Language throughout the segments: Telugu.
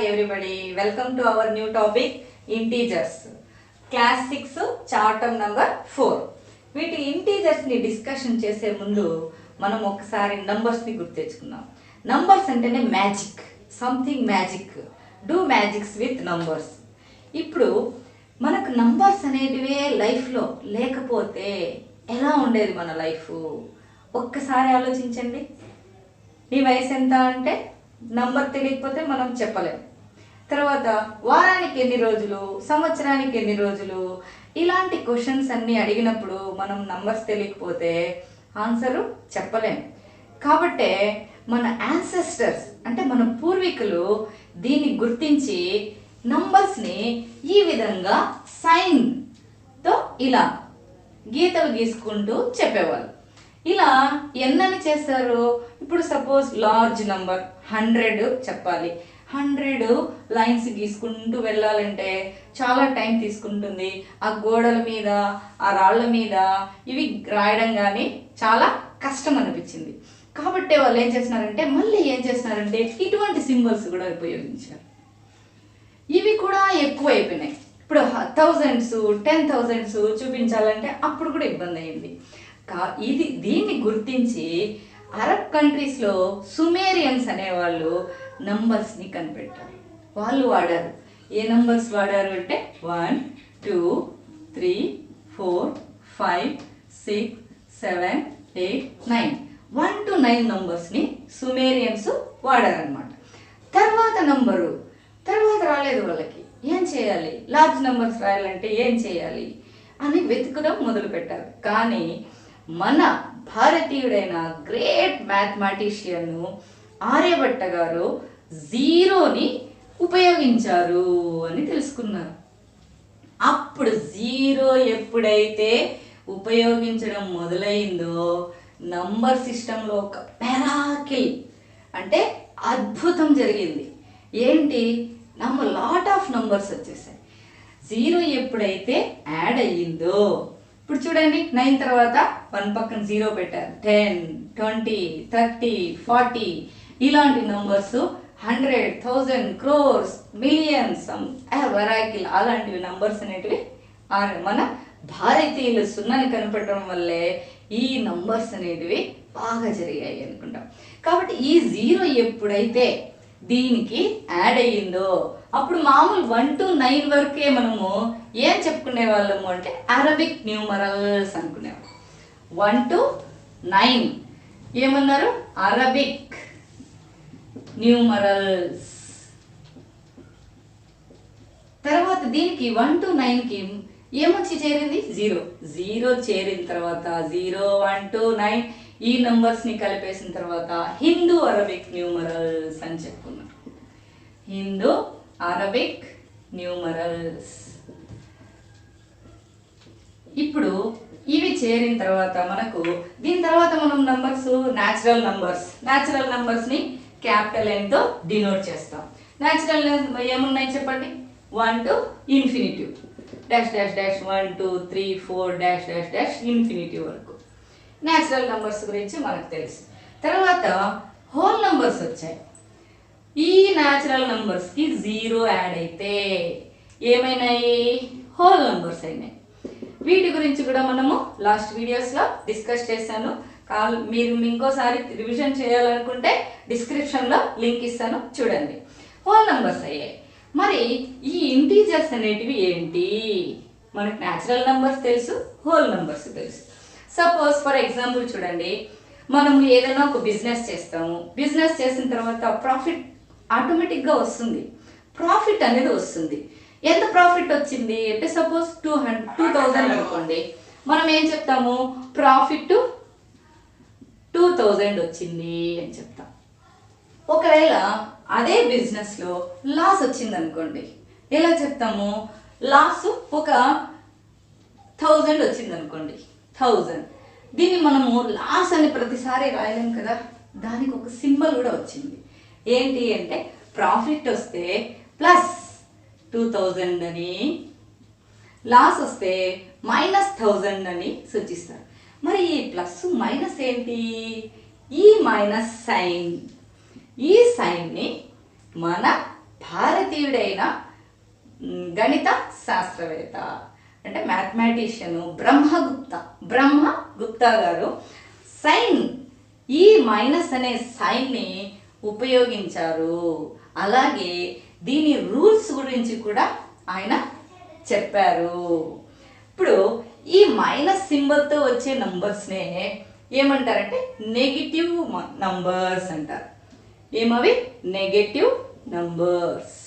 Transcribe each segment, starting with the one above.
everybody. Welcome to our new topic, integers. Class 6, chapter number 4. వీటి ఇంటీజర్స్ ని డిస్కషన్ చేసే ముందు మనం ఒకసారి నంబర్స్ ని గుర్తెచ్చుకుందాం. నంబర్స్ అంటేనే magic, something magic. Do magics with numbers. ఇప్పుడు మనకు నంబర్స్ అనేటివే లైఫ్లో లేకపోతే ఎలా ఉండేది మన లైఫ్? ఒక్కసారి ఆలోచించండి. నీ వయసు ఎంత అంటే నంబర్ తెలియకపోతే మనం చెప్పలేం. తర్వాత వారానికి ఎన్ని రోజులు, సంవత్సరానికి ఎన్ని రోజులు, ఇలాంటి క్వశ్చన్స్ అన్నీ అడిగినప్పుడు మనం నంబర్స్ తెలియకపోతే ఆన్సరు చెప్పలేం. కాబట్టే మన యాన్సెస్టర్స్ అంటే మన పూర్వీకులు దీన్ని గుర్తించి నంబర్స్ని ఈ విధంగా సైన్తో ఇలా గీతలు గీసుకుంటూ చెప్పేవాళ్ళు. ఇలా ఎన్నని చేస్తారు? ఇప్పుడు సపోజ్ లార్జ్ నంబర్ 100 చెప్పాలి. 100 లైన్స్ గీసుకుంటూ వెళ్ళాలంటే చాలా టైం తీసుకుంటుంది. ఆ గోడల మీద, ఆ రాళ్ళ మీద ఇవి రాయడం కానీ చాలా కష్టం అనిపించింది. కాబట్టి వాళ్ళు ఏం చేస్తున్నారంటే ఇటువంటి సింబల్స్ కూడా ఉపయోగించారు. ఇవి కూడా ఎక్కువ అయిపోయినాయి. ఇప్పుడు థౌజండ్స్, 10,000s చూపించాలంటే అప్పుడు కూడా ఇబ్బంది అయింది. దీన్ని గుర్తించి అరబ్ కంట్రీస్లో సుమేరియన్స్ అనేవాళ్ళు నంబర్స్ని కనిపెట్టారు. వాళ్ళు వాడారు. ఏ నంబర్స్ వాడారు అంటే 1, 2, 3, 4, 5, 6, 7, 8, 9 1 to 9 నంబర్స్ని సుమేరియన్స్ వాడారనమాట. తర్వాత రాలేదు వాళ్ళకి. ఏం చేయాలి? లార్జ్ నంబర్స్ రాయాలంటే ఏం చేయాలి అని వెతకడం మొదలుపెట్టారు. కానీ మన భారతీయుడైన గ్రేట్ మ్యాథమెటిషియన్ ఆర్యభట్ట గారు జీరోని ఉపయోగించారు అని తెలుసుకున్నారు. అప్పుడు జీరో ఎప్పుడైతే ఉపయోగించడం మొదలైందో నంబర్ సిస్టంలో ఒక పెరాకిల్ అంటే అద్భుతం జరిగింది. ఏంటి? లాట్ ఆఫ్ నంబర్స్ వచ్చేసాయి. జీరో ఎప్పుడైతే యాడ్ అయ్యిందో, ఇప్పుడు చూడండి 9 తర్వాత 1 పక్కన 0 పెట్టారు. 10, 20, 30, 40 ఇలాంటి నంబర్స్ 100, 1000, crores, millions, వెరైకిల్ అలాంటివి నంబర్స్ అనేటివి మన భారతీయులు సున్నాని కనిపెట్టడం వల్లే ఈ నంబర్స్ అనేటివి బాగా జరిగాయి అనుకుంటాం. కాబట్టి ఈ 0 ఎప్పుడైతే దీనికి యాడ్ అయ్యిందో అప్పుడు మామూలు 1 to 9 వరకే మనము ఏం చెప్పుకునే వాళ్ళము అంటే అరబిక్ న్యూమరల్స్ అనుకునేవాళ్ళం. 1 to 9 ఏమన్నారు? Arabic numerals. తర్వాత దీనికి 1 to 9కి ఏమొచ్చి చేరింది? 0 చేరిన తర్వాత 0, 1 to 9 ఈ నంబర్స్ని కలిపేసిన తర్వాత హిందూ అరబిక్ న్యూమరల్స్ అని చెప్పుకున్నాం. Hindu Arabic numerals. ఇప్పుడు ఇవి చేరిన తర్వాత దీని తర్వాత మనం నంబర్స్ న్యాచురల్ నంబర్స్ని క్యాపిటల్ Nతో డినోట్ చేస్తాం. న్యాచురల్ ఏమున్నాయి చెప్పండి? 1 to infinity dash dash dash 1, 2, 3, 4 dash dash dash infinity వరకు న్యాచురల్ నంబర్స్ గురించి మనకు తెలుసు. తర్వాత హోల్ నంబర్స్ వచ్చాయి. ఈ న్యాచురల్ నంబర్స్కి 0 యాడ్ అయితే ఏమైనాయి? హోల్ నంబర్స్ అయినాయి. వీటి గురించి కూడా మనము లాస్ట్ వీడియోస్లో డిస్కస్ చేశాను. మీరు ఇంకోసారి రివిజన్ చేయాలనుకుంటే డిస్క్రిప్షన్లో లింక్ ఇస్తాను, చూడండి. హోల్ నంబర్స్ అయ్యాయి. మరి ఈ ఇంటీజర్స్ అనేటివి ఏంటి? మనకు న్యాచురల్ నంబర్స్ తెలుసు, హోల్ నంబర్స్ తెలుసు. సపోజ్ ఫర్ ఎగ్జాంపుల్ చూడండి, మనం ఏదైనా ఒక బిజినెస్ చేస్తాము. బిజినెస్ చేసిన తర్వాత ప్రాఫిట్ ఆటోమేటిక్గా వస్తుంది. ప్రాఫిట్ అనేది వస్తుంది. ఎంత ప్రాఫిట్ వచ్చింది అంటే సపోజ్ 2000 అనుకోండి. మనం ఏం చెప్తాము? ప్రాఫిట్ 2000 వచ్చింది అని చెప్తాం. ఒకవేళ అదే బిజినెస్లో లాస్ వచ్చింది అనుకోండి, ఎలా చెప్తాము? లాస్ ఒక 1000 వచ్చింది అనుకోండి. 1000 దీన్ని మనము లాస్ అని ప్రతిసారి రాయలేం కదా. దానికి ఒక సింబల్ కూడా వచ్చింది. ఏంటి అంటే ప్రాఫిట్ వస్తే ప్లస్ 2000 అని, లాస్ వస్తే -1000 అని సూచిస్తారు. మరి ఈ ప్లస్ మైనస్ ఏంటి? ఈ మైనస్ సైన్. ఈ సైన్ని మన భారతీయుడైన గణిత శాస్త్రవేత్త అంటే మ్యాథమెటిషియన్ బ్రహ్మగుప్తా గారు సైన్ ఈ మైనస్ అనే సైన్ని ఉపయోగించారు. అలాగే దీని రూల్స్ గురించి కూడా ఆయన చెప్పారు. ఇప్పుడు ఈ మైనస్ సింబల్తో వచ్చే నంబర్స్నే ఏమంటారంటే నెగిటివ్ నంబర్స్ అంటారు. ఏమవి? Negative numbers.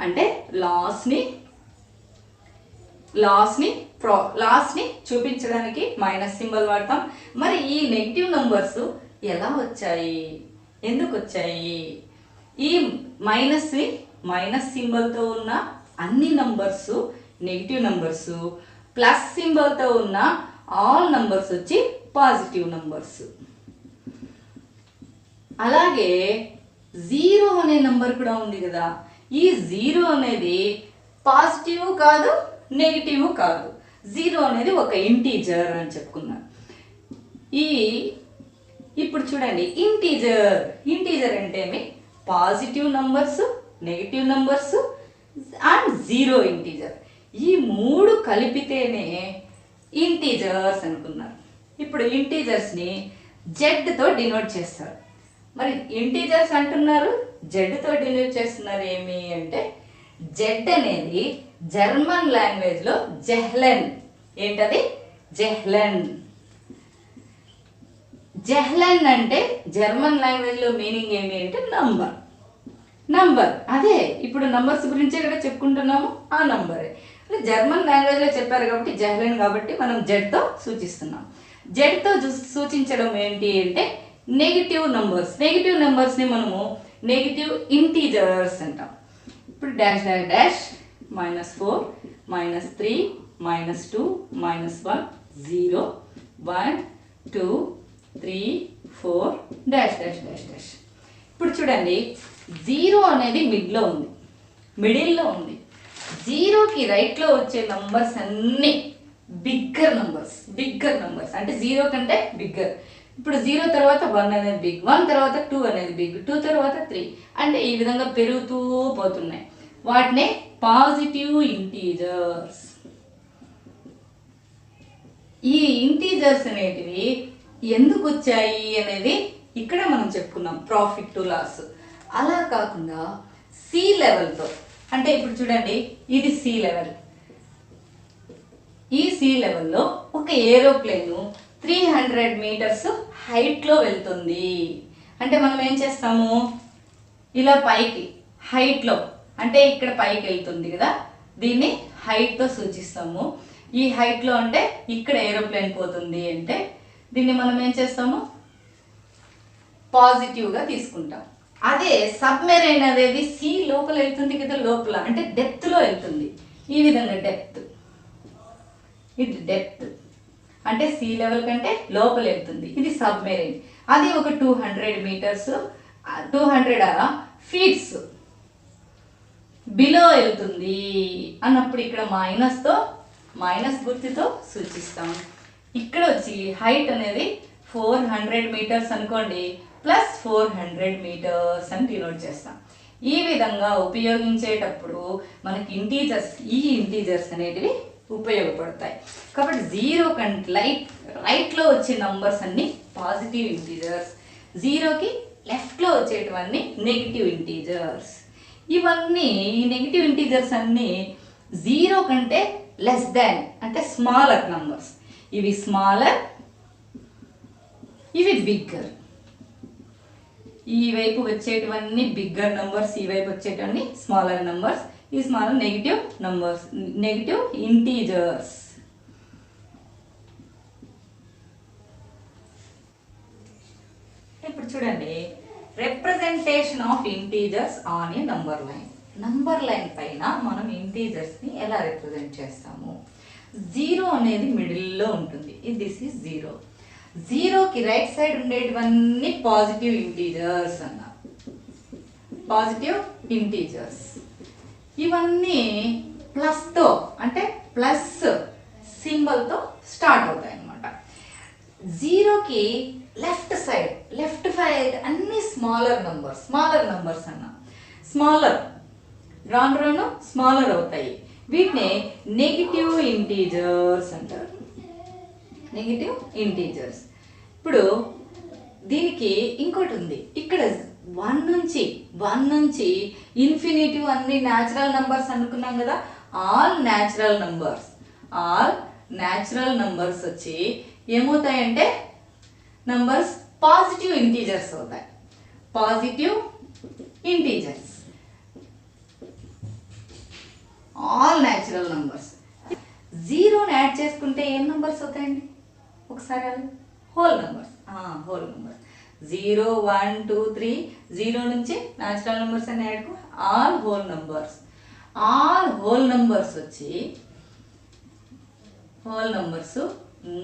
అంటే లాస్ని చూపించడానికి మైనస్ సింబల్ వాడతాం. మరి ఈ నెగిటివ్ నంబర్స్ ఎలా వచ్చాయి, ఎందుకు వచ్చాయి? ఈ మైనస్ సింబల్తో ఉన్న అన్ని నంబర్స్ నెగిటివ్ నంబర్స్, ప్లస్ సింబల్తో ఉన్న ఆల్ నంబర్స్ వచ్చి పాజిటివ్ నంబర్స్. అలాగే జీరో అనే నంబర్ కూడా ఉంది కదా, ఈ జీరో అనేది పాజిటివ్ కాదు, నెగిటివ్ కాదు. జీరో అనేది ఒక ఇంటీజర్ అని చెప్పుకున్నాం. ఇప్పుడు చూడండి, ఇంటీజర్ అంటే ఏమి? Positive numbers, negative numbers and zero integer. ఈ మూడు కలిపితేనే ఇంటీజర్స్ అనుకున్నారు. ఇప్పుడు ఇంటీజర్స్ని జెడ్తో డినోట్ చేస్తారు. మరి ఇంటీజర్స్ అంటున్నారు, జెడ్తో డినోట్ చేస్తున్నారు. ఏమి అంటే జెడ్ అనేది జర్మన్ లాంగ్వేజ్లో జెహ్లెన్. ఏంటది? జెహ్లెన్ అంటే జర్మన్ లాంగ్వేజ్లో మీనింగ్ ఏమి అంటే నంబర్. అదే ఇప్పుడు నంబర్స్ గురించే కదా చెప్పుకుంటున్నాము, ఆ నంబరే. జర్మన్ లాంగ్వేజ్లో చెప్పారు కాబట్టి జెహ్లెన్, కాబట్టి మనం జెడ్తో సూచిస్తున్నాం. జెడ్తో సూచించడం ఏంటి అంటే నెగిటివ్ నెంబర్స్ని మనము నెగిటివ్ ఇంటీజర్స్ అంటాం. ఇప్పుడు dash dash dash -4 -3 -2 -1 0 1 2 3 4 dash dash dash dash. ఇప్పుడు చూడండి, జీరో అనేది మిడిల్లో ఉంది. జీరోకి రైట్లో వచ్చే నంబర్స్ అన్నీ బిగ్గర్ నంబర్స్ అంటే జీరో కంటే బిగ్గర్. ఇప్పుడు జీరో తర్వాత 1 అనేది బిగ్, 1 తర్వాత 2 అనేది బిగ్, 2 తర్వాత 3 అంటే ఈ విధంగా పెరుగుతూ పోతున్నాయి. వాటినే పాజిటివ్ ఇంటీజర్స్. ఈ ఇంటీజర్స్ అనేటివి ఎందుకు వచ్చాయి అనేది ఇక్కడ మనం చెప్పుకున్నాం, ప్రాఫిట్ టు లాస్. అలా కాకుండా సీ లెవెల్తో, అంటే ఇప్పుడు చూడండి, ఇది సీ లెవెల్. ఈ సీ లెవెల్లో ఒక ఏరోప్లేను 300 మీటర్స్ హైట్లో వెళ్తుంది. అంటే మనం ఏం చేస్తాము, ఇలా పైకి హైట్లో, అంటే ఇక్కడ పైకి వెళ్తుంది కదా, దీన్ని హైట్తో సూచిస్తాము. ఈ హైట్లో అంటే ఇక్కడ ఏరోప్లేన్ పోతుంది అంటే దీన్ని మనం ఏం చేస్తాము, పాజిటివ్గా తీసుకుంటాం. అదే సబ్మెరైన్ అనేది సీ లోపల వెళ్తుంది కదా, లోపల అంటే డెప్త్లో వెళ్తుంది. ఈ విధంగా ఇది డెప్త్ అంటే సీ లెవెల్ కంటే లోపల వెళ్తుంది. ఇది సబ్మెరైన్. అది ఒక 200 మీటర్స్ 200 ఫీట్స్ బిలో వెళ్తుంది అన్నప్పుడు ఇక్కడ మైనస్ గుర్తుతో సూచిస్తాం. ఇక్కడ వచ్చి హైట్ అనేది 400 మీటర్స్ అనుకోండి, ప్లస్ 400 మీటర్స్ అని డినోట్ చేస్తాం. ఈ విధంగా ఉపయోగించేటప్పుడు మనకి ఈ ఇంటీజర్స్ అనేటివి ఉపయోగపడతాయి. కాబట్టి జీరో కంటే రైట్లో వచ్చే నంబర్స్ అన్ని పాజిటివ్ ఇంటీజర్స్, జీరోకి లెఫ్ట్లో వచ్చేటివన్నీ నెగిటివ్ ఇంటీజర్స్. ఇవన్నీ ఈ నెగిటివ్ ఇంటీజర్స్ అన్నీ జీరో కంటే లెస్ దాన్ అంటే స్మాలర్ నంబర్స్. ఇవి స్మాలర్, ఇవి బిగ్గర్. ఈ వైపు వచ్చేటివన్నీ బిగ్గర్ నంబర్స్, ఈ వైపు వచ్చేటివన్నీ స్మాలర్ నంబర్స్. ఈ స్మాలర్ నెగిటివ్ ఇంటీజర్స్. ఇప్పుడు చూడండి, representation of integers on a number line పైన మనం ఇంటీజర్స్ని ఎలా రిప్రజెంట్ చేస్తాము. జీరో అనేది మిడిల్లో ఉంటుంది. This is zero. జీరోకి రైట్ సైడ్ ఉండేటివన్నీ పాజిటివ్ ఇంటీజర్స్ ఇవన్నీ ప్లస్తో అంటే ప్లస్ సింబల్తో స్టార్ట్ అవుతాయి అన్నమాట. జీరోకి లెఫ్ట్ సైడ్ అన్ని స్మాలర్ నంబర్స్ స్మాలర్, రాను రాను స్మాలర్ అవుతాయి. వీటిని నెగిటివ్ ఇంటీజర్స్ అంటారు. Negative integers. ఇప్పుడు దీనికి ఇంకోటి ఉంది. ఇక్కడ 1 నుంచి ఇన్ఫినిటివ్ అన్ని న్యాచురల్ నంబర్స్ అనుకున్నాం కదా. ఆల్ న్యాచురల్ నంబర్స్ వచ్చి ఏమవుతాయంటే నంబర్స్ పాజిటివ్ ఇంటీజర్స్ అవుతాయి. Positive integers, all natural numbers. 0ని యాడ్ చేసుకుంటే ఏం నంబర్స్ అవుతాయండి ఒకసారి? అవి హోల్ నంబర్స్. 0, 1, 2, 3 0 నుంచి న్యాచురల్ నంబర్స్ అని add all whole numbers. All whole numbers వచ్చి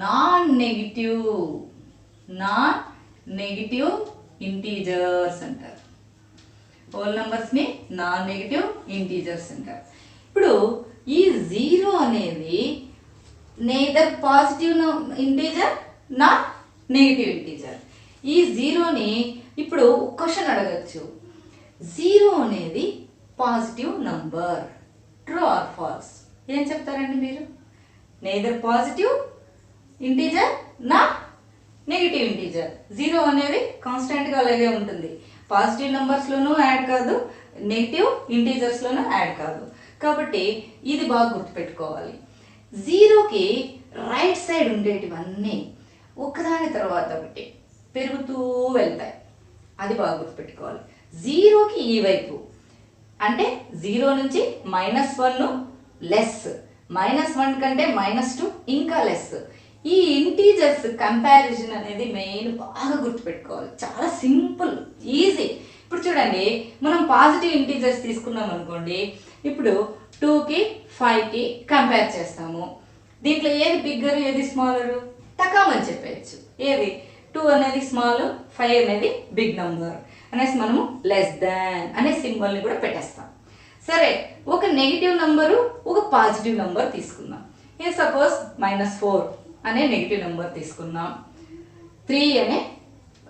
నాన్ నెగిటివ్ ఇంటీజర్స్ అంటారు. హోల్ నంబర్స్ని నాన్ నెగిటివ్ ఇంటీజర్స్ అంటారు. ఇప్పుడు ఈ 0 అనేది neither positive integer not negative integer. ఈ 0ని ఇప్పుడు క్వశ్చన్ అడగచ్చు. 0 అనేది positive number, true or false? ఏం చెప్తారండి మీరు? Neither positive integer not negative integer. 0 అనేది కాన్స్టెంట్గా అలాగే ఉంటుంది. పాజిటివ్ నెంబర్స్లోనూ యాడ్ కాదు, నెగిటివ్ ఇంటీజర్స్లోనూ యాడ్ కాదు. కాబట్టి ఇది బాగా గుర్తుపెట్టుకోవాలి. 0కి రైట్ సైడ్ ఉండేటివన్నీ ఒకదాని తర్వాత ఒకటి పెరుగుతూ వెళ్తాయి. అది బాగా గుర్తుపెట్టుకోవాలి. 0కి ఈ వైపు అంటే 0 నుంచి -1 లెస్, -1 కంటే -2 ఇంకా లెస్. ఈ ఇంటీజర్స్ కంపారిజన్ అనేది మెయిన్ బాగా గుర్తుపెట్టుకోవాలి. చాలా సింపుల్, ఈజీ. ఇప్పుడు చూడండి, మనం పాజిటివ్ ఇంటీజర్స్ తీసుకున్నాం అనుకోండి. ఇప్పుడు 2కి 5కి కంపేర్ చేస్తాము. దీంట్లో ఏది బిగ్గరు, ఏది స్మాలరు? టకామని చెప్పేయచ్చు. ఏది? 2 అనేది స్మాల్, 5 అనేది బిగ్ నంబర్ అనేసి మనము లెస్ దాన్ అనే సింబల్ని కూడా పెట్టేస్తాం. సరే, ఒక నెగిటివ్ నంబరు, ఒక పాజిటివ్ నంబర్ తీసుకుందాం. ఇది సపోజ్ -4 అనే నెగిటివ్ నెంబర్ తీసుకున్నాం. 3 అనే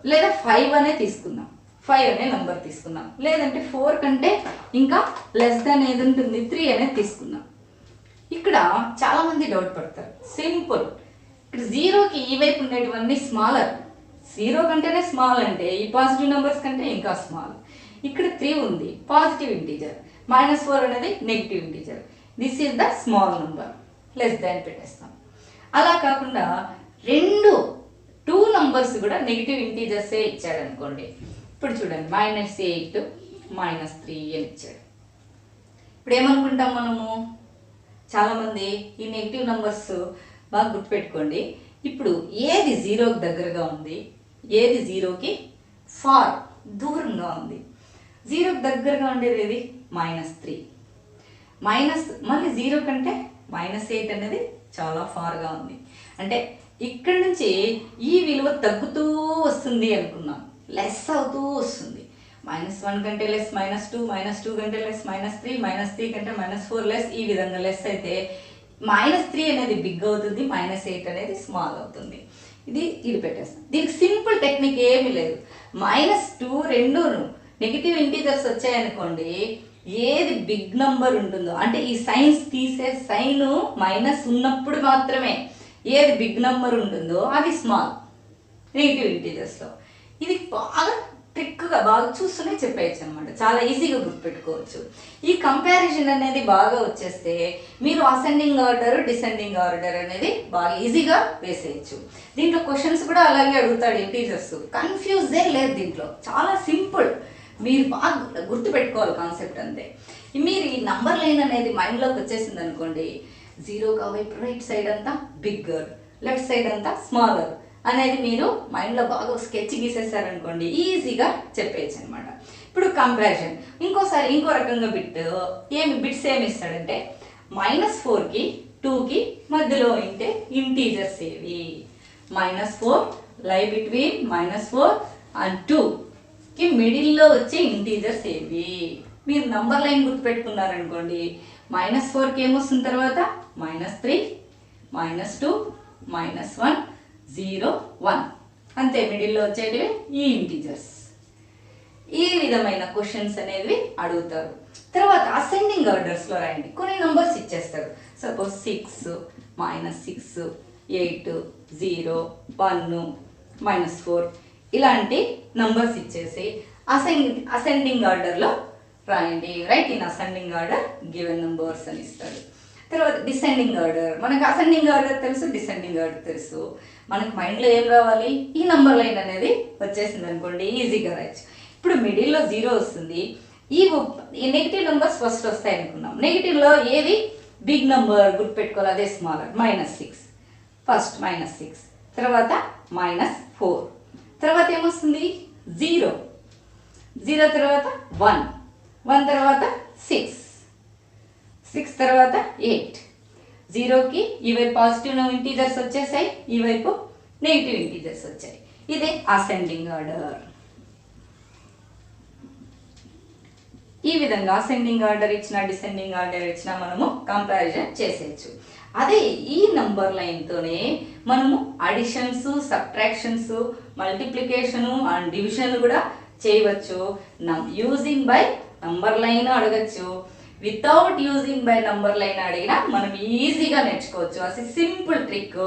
లేదా 5 అనే తీసుకుందాం. 5 అనే నెంబర్ తీసుకున్నాం. లేదంటే 4 కంటే ఇంకా లెస్ దాన్ ఏది ఉంటుంది? 3 అనేది తీసుకున్నాం. ఇక్కడ చాలామంది డౌట్ పడతారు. సింపుల్. ఇక్కడ 0కి ఈ వైపు ఉండేటివన్నీ స్మాలర్. 0 కంటేనే స్మాల్ అంటే ఈ పాజిటివ్ నెంబర్స్ కంటే ఇంకా స్మాల్. ఇక్కడ 3 ఉంది, పాజిటివ్ ఇంటీజర్. -4 అనేది negative integer. This is the small number, less than పెట్టేస్తాం. అలా కాకుండా 2 నంబర్స్ కూడా నెగిటివ్ ఇంటీజర్సే ఇచ్చాడు అనుకోండి. ఇప్పుడు చూడండి, -8 -3 అని ఇచ్చాడు. ఇప్పుడు ఏమనుకుంటాం మనము? చాలామంది ఈ నెగిటివ్ నంబర్స్ బాగా గుర్తుపెట్టుకోండి. ఇప్పుడు ఏది 0కి దగ్గరగా ఉంది, ఏది 0కి ఫార్ దూరంగా ఉంది? 0కి దగ్గరగా ఉండేది ఏది? -3. మళ్ళీ 0 కంటే -8 అనేది చాలా ఫార్గా ఉంది. అంటే ఇక్కడ నుంచి ఈ విలువ తగ్గుతూ వస్తుంది అనుకున్నాం, లెస్ అవుతూ వస్తుంది. -1 కంటే లెస్ -2, -2 కంటే లెస్ -3, -3 కంటే -4 లెస్. ఈ విధంగా లెస్ అయితే -3 అనేది బిగ్ అవుతుంది, -8 అనేది స్మాల్ అవుతుంది. ఇది పెట్టేస్తాం. దీనికి సింపుల్ టెక్నిక్ ఏమీ లేదు. -2 రెండును నెగిటివ్ ఇంటీజర్స్ వచ్చాయనుకోండి, ఏది బిగ్ నంబర్ ఉంటుందో అంటే ఈ సైన్స్ తీసే సైన్ మైనస్ ఉన్నప్పుడు మాత్రమే ఏది బిగ్ నంబర్ ఉంటుందో అది స్మాల్ నెగిటివ్ ఇంటీజర్స్లో. ఇది బాగా ట్రిక్గా బాగా చూస్తూనే చెప్పేయచ్చు అనమాట. చాలా ఈజీగా గుర్తుపెట్టుకోవచ్చు. ఈ కంపారిజన్ అనేది బాగా వచ్చేస్తే మీరు అసెండింగ్ ఆర్డర్, డిసెండింగ్ ఆర్డర్ అనేది బాగా ఈజీగా వేసేయచ్చు. దీంట్లో క్వశ్చన్స్ కూడా అలాగే అడుగుతాడు ఇంటీజర్స్. కన్ఫ్యూజే లేదు దీంట్లో, చాలా సింపుల్. మీరు బాగా గుర్తుపెట్టుకోవాలి కాన్సెప్ట్ అంతే. మీరు ఈ నంబర్ లైన్ అనేది మైండ్లోకి వచ్చేసింది అనుకోండి, 0 వైపు రైట్ సైడ్ అంతా బిగ్గర్, లెఫ్ట్ సైడ్ అంతా స్మాలర్ అనేది మీరు మైండ్లో బాగా స్కెచ్ గీసేసారనుకోండి, ఈజీగా చెప్పేయచ్చు అనమాట. ఇప్పుడు కంపారిజన్ ఇంకో రకంగా బిట్స్ ఏమి ఇస్తాడంటే, -4కి 2కి మధ్యలో ఉంటే ఇంటీజర్స్ ఏవి? -4 లై బిట్వీన్ -4 అండ్ 2కి మిడిల్లో వచ్చే ఇంటీజర్స్ ఏవి? మీరు నంబర్ లైన్ గుర్తుపెట్టుకున్నారనుకోండి, -4కి ఏమొస్తుంది తర్వాత? -3, -2, -1, 0, 1 అంతే. మిడిల్లో వచ్చేటివి ఈ ఇంటీజర్స్. ఈ విధమైన క్వశ్చన్స్ అనేవి అడుగుతారు. తర్వాత అసెండింగ్ ఆర్డర్స్లో రాయండి. కొన్ని నంబర్స్ ఇచ్చేస్తాడు. సపోజ్ 6 -6 8 0 1 -4 ఇలాంటి నంబర్స్ ఇచ్చేసి అసెండింగ్ ఆర్డర్లో రాయండి. Right in ascending order given numbers అని ఇస్తాడు. తర్వాత డిసెండింగ్ ఆర్డర్. మనకు అసెండింగ్ ఆర్డర్ తెలుసు, డిసెండింగ్ ఆర్డర్ తెలుసు. మనకు మైండ్లో ఏం రావాలి, ఈ నంబర్ లైన్ అనేది వచ్చేసింది అనుకోండి, ఈజీగా రాయొచ్చు. ఇప్పుడు మిడిల్లో 0 వస్తుంది. ఈ నెగిటివ్ నెంబర్స్ ఫస్ట్ వస్తాయి అనుకున్నాం. నెగిటివ్లో ఏది బిగ్ నెంబర్ గుర్తుపెట్టుకోవాలి, అదే స్మాలర్. -6 ఫస్ట్ -6, తర్వాత -4, తర్వాత ఏమొస్తుంది 0 తర్వాత 1 తర్వాత 6 తర్వాత 8. 0కి ఈ వైపు పాజిటివ్ ఇంటీజర్స్ వచ్చేసాయి, ఈ వైపు నెగిటివ్ ఇంటీజర్స్ వచ్చాయి. ఇదే అసెండింగ్ ఆర్డర్. ఈ విధంగా అసెండింగ్ ఆర్డర్ ఇచ్చినా డిసెండింగ్ ఆర్డర్ ఇచ్చినా మనము కంపారిజన్ చేసేయచ్చు. అదే ఈ నంబర్ లైన్తోనే మనము additions, subtractions, multiplication and division కూడా చేయవచ్చు. యూజింగ్ బై నంబర్ లైన్ అడగచ్చు, without using by number line అడిగినా మనం ఈజీగా నేర్చుకోవచ్చు. అది సింపుల్ ట్రిక్.